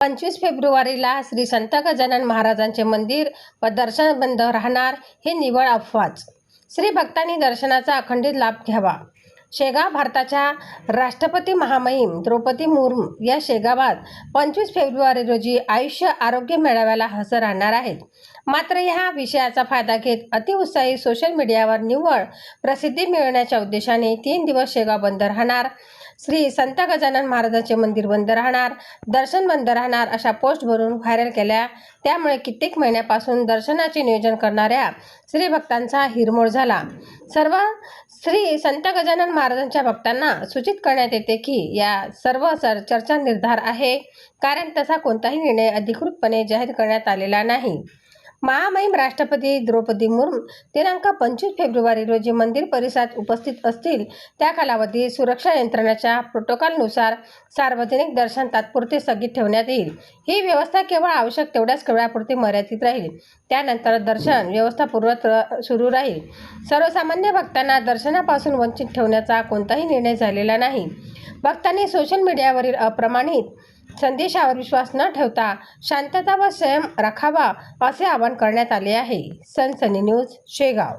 25 फेब्रुवारीला श्री संत गजानन महाराजांचे मंदिर व दर्शन बंद राहणार हे निव्वळ अफवाच. श्री भक्तांनी दर्शनाचा अखंडित लाभ घ्यावा. शेगाव भारताच्या राष्ट्रपती महामहिम द्रौपदी मुर्मू या शेगावात 25 फेब्रुवारी रोजी आयुष्य आरोग्य मेळाव्याला हजर राहणार आहेत. मात्र ह्या विषयाचा फायदा घेत अतिउत्साही सोशल मीडियावर निव्वळ प्रसिद्धी मिळवण्याच्या उद्देशाने 3 दिवस शेगाव बंद राहणार, श्री संत गजानन महाराजांचे मंदिर बंद राहणार, दर्शन बंद राहणार अशा पोस्ट बनवून व्हायरल केल्या. त्यामुळे कित्येक महिन्यापासून दर्शनाचे नियोजन करणाऱ्या श्री भक्तांचा हिरमोड झाला. सर्व श्री संत गजानन महाराजांच्या भक्तांना सूचित करण्यात येते की या सर्व चर्चा निर्धार आहे, कारण तसा कोणताही निर्णय अधिकृतपणे जाहीर करण्यात आलेला नाही. महामहिम राष्ट्रपती द्रौपदी मुर्मू दिनांक 25 फेब्रुवारी रोजी मंदिर परिसरात उपस्थित असतील. त्या कालावधीत सुरक्षा यंत्रणेच्या प्रोटोकॉलनुसार सार्वजनिक दर्शन तात्पुरते स्थगित ठेवण्यात येईल. ही व्यवस्था केवळ आवश्यक तेवढ्याच वेळापुरती मर्यादित राहील. त्यानंतर दर्शन व्यवस्था पूर्ववत सुरू राहील. सर्वसामान्य भक्तांना दर्शनापासून वंचित ठेवण्याचा कोणताही निर्णय झालेला नाही. भक्तांनी सोशल मीडियावरील अप्रमाणित संदेशावर विश्वास न ठेवता शांतता व संयम राखावा असे आवाहन करण्यात आले आहे. सनसनी न्यूज, शेगाव.